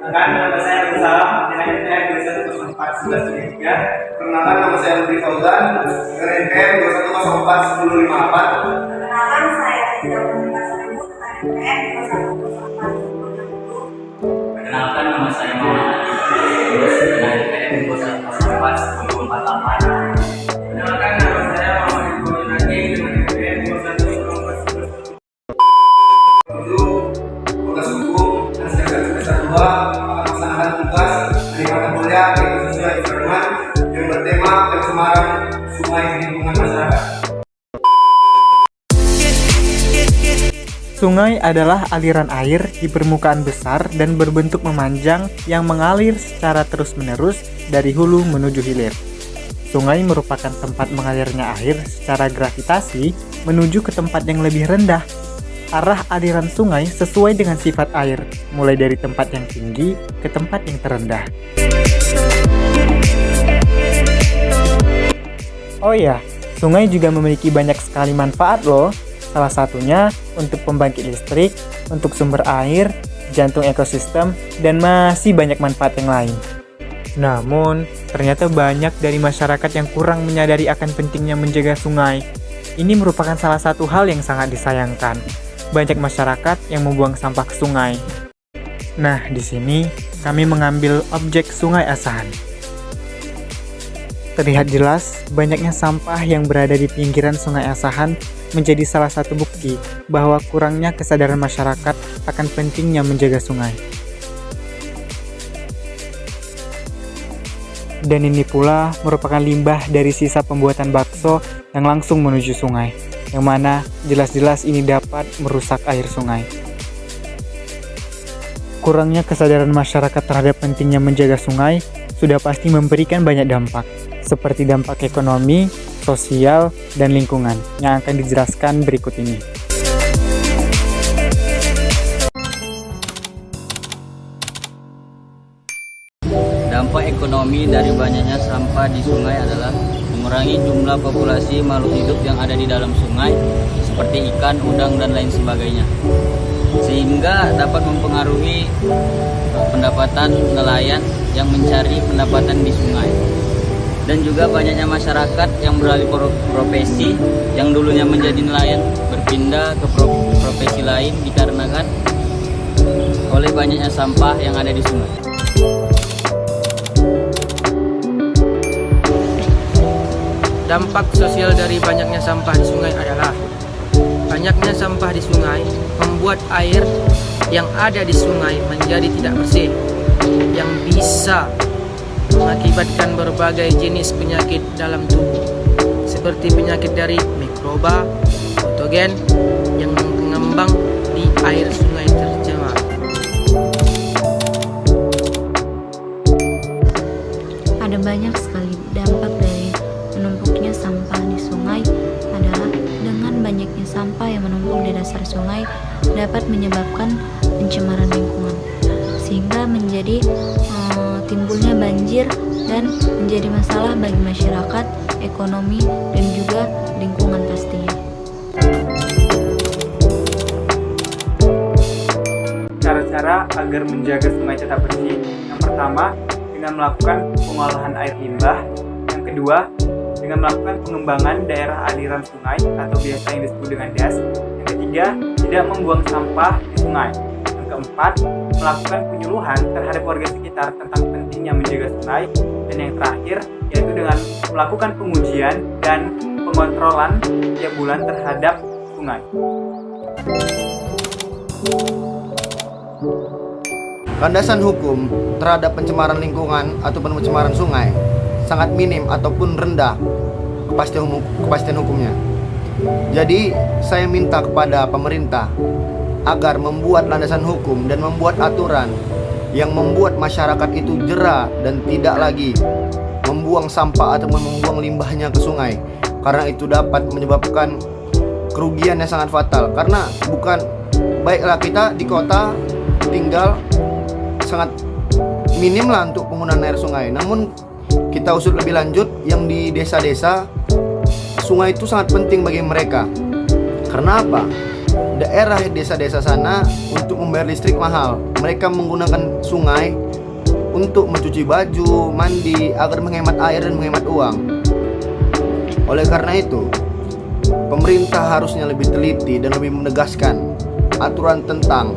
Kan nama saya Abdul Salam, dengan NPM 2104 Perkenalkan, nama saya Rudi Fauzan, dengan NPM 2104 Perkenalkan, saya Rizal Muhammad Salimut, NPM 2104. Perkenalkan, nama saya Muhammad Terus dengan NPM 2104 Perkenalkan, nama saya Muhammad Ibu Nadi, dengan NPM 2104 Tugas hukum dan semester 2 melaksanakan tugas dari mata kuliah yaitu sesuai firman yang bertema pencemaran sungai di lingkungan masyarakat. Sungai adalah aliran air di permukaan besar dan berbentuk memanjang yang mengalir secara terus-menerus dari hulu menuju hilir. Sungai merupakan tempat mengalirnya air secara gravitasi menuju ke tempat yang lebih rendah. Arah aliran sungai sesuai dengan sifat air, mulai dari tempat yang tinggi ke tempat yang terendah. Oh ya, sungai juga memiliki banyak sekali manfaat loh. Salah satunya untuk pembangkit listrik, untuk sumber air, jantung ekosistem, dan masih banyak manfaat yang lain. Namun, ternyata banyak dari masyarakat yang kurang menyadari akan pentingnya menjaga sungai. Ini merupakan salah satu hal yang sangat disayangkan. Banyak masyarakat yang membuang sampah ke sungai. Nah, di sini kami mengambil objek Sungai Asahan. Terlihat jelas banyaknya sampah yang berada di pinggiran Sungai Asahan menjadi salah satu bukti bahwa kurangnya kesadaran masyarakat akan pentingnya menjaga sungai. Dan ini pula merupakan limbah dari sisa pembuatan bakso yang langsung menuju sungai, yang mana jelas-jelas ini dapat merusak air sungai. Kurangnya kesadaran masyarakat terhadap pentingnya menjaga sungai sudah pasti memberikan banyak dampak, seperti dampak ekonomi, sosial, dan lingkungan yang akan dijelaskan berikut ini. Dampak ekonomi dari banyaknya sampah di sungai adalah mengurangi jumlah populasi makhluk hidup yang ada di dalam sungai seperti ikan, udang, dan lain sebagainya, sehingga dapat mempengaruhi pendapatan nelayan yang mencari pendapatan di sungai. Dan juga banyaknya masyarakat yang beralih profesi yang dulunya menjadi nelayan berpindah ke profesi lain dikarenakan oleh banyaknya sampah yang ada di sungai. Dampak sosial dari banyaknya sampah di sungai adalah banyaknya sampah di sungai membuat air yang ada di sungai menjadi tidak bersih, yang bisa mengakibatkan berbagai jenis penyakit dalam tubuh, seperti penyakit dari mikroba, patogen yang mengembang di air sungai tercemar. Ada banyak sekali dampak dari menumpuknya sampah di sungai adalah dengan banyaknya sampah yang menumpuk di dasar sungai dapat menyebabkan pencemaran lingkungan, sehingga menjadi timbulnya banjir dan menjadi masalah bagi masyarakat, ekonomi, dan juga lingkungan pastinya. Cara-cara agar menjaga sungai tetap bersih. Yang pertama, dengan melakukan pengolahan air limbah. Yang kedua, dengan melakukan pengembangan daerah aliran sungai atau biasa yang disebut dengan DAS. Yang ketiga, tidak membuang sampah di sungai. Yang keempat, melakukan penyuluhan terhadap warga sekitar tentang pentingnya menjaga sungai. Dan yang terakhir, yaitu dengan melakukan pengujian dan pengontrolan tiap bulan terhadap sungai. Landasan hukum terhadap pencemaran lingkungan ataupun pencemaran sungai sangat minim ataupun rendah kepastian hukumnya. Jadi saya minta kepada pemerintah agar membuat landasan hukum dan membuat aturan yang membuat masyarakat itu jera dan tidak lagi membuang sampah ataupun membuang limbahnya ke sungai, karena itu dapat menyebabkan kerugian yang sangat fatal. Karena bukan baiklah kita di kota tinggal sangat minim lah untuk penggunaan air sungai, namun kita usut lebih lanjut yang di desa-desa, sungai itu sangat penting bagi mereka. Karena apa? daerah desa-desa sana untuk membayar listrik mahal. Mereka menggunakan sungai untuk mencuci baju, mandi, agar menghemat air dan menghemat uang. Oleh karena itu, pemerintah harusnya lebih teliti dan lebih menegaskan aturan tentang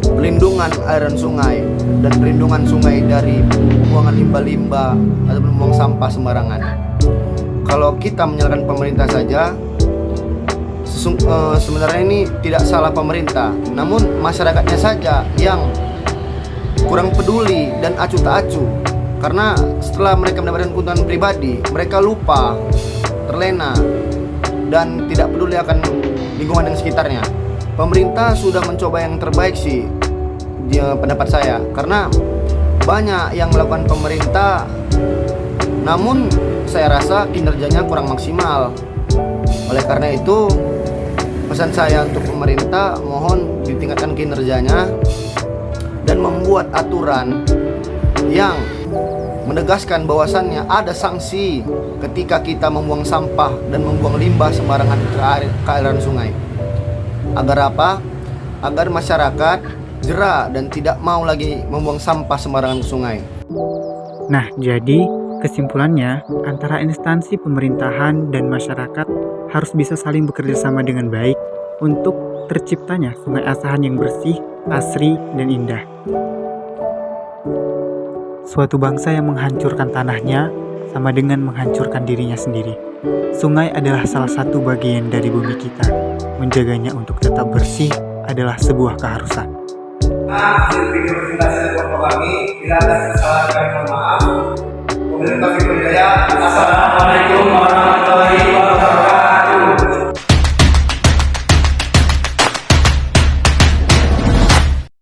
pelindungan aliran sungai dan perlindungan sungai dari pembuangan limbah-limbah atau membuang sampah sembarangan. Kalau kita menyalahkan pemerintah saja, sebenarnya ini tidak salah pemerintah, namun masyarakatnya saja yang kurang peduli dan acuh tak acuh. Karena setelah mereka mendapatkan keuntungan pribadi, mereka lupa, terlena, dan tidak peduli akan lingkungan dan sekitarnya. Pemerintah sudah mencoba yang terbaik sih, pendapat saya, karena banyak yang melakukan pemerintah, namun saya rasa kinerjanya kurang maksimal. Oleh karena itu, pesan saya untuk pemerintah, mohon ditingkatkan kinerjanya dan membuat aturan yang menegaskan bahwasannya ada sanksi ketika kita membuang sampah dan membuang limbah sembarangan ke aliran sungai. Agar apa? Agar masyarakat jera dan tidak mau lagi membuang sampah sembarangan ke sungai. Nah, jadi kesimpulannya, antara instansi pemerintahan dan masyarakat harus bisa saling bekerja sama dengan baik untuk terciptanya Sungai Asahan yang bersih, asri, dan indah. Suatu bangsa yang menghancurkan tanahnya sama dengan menghancurkan dirinya sendiri. Sungai adalah salah satu bagian dari bumi kita. Menjaganya untuk tetap bersih adalah sebuah keharusan. Hasil video presentasi dari Bapak kami, bila ada kesalahan kami mohon maaf.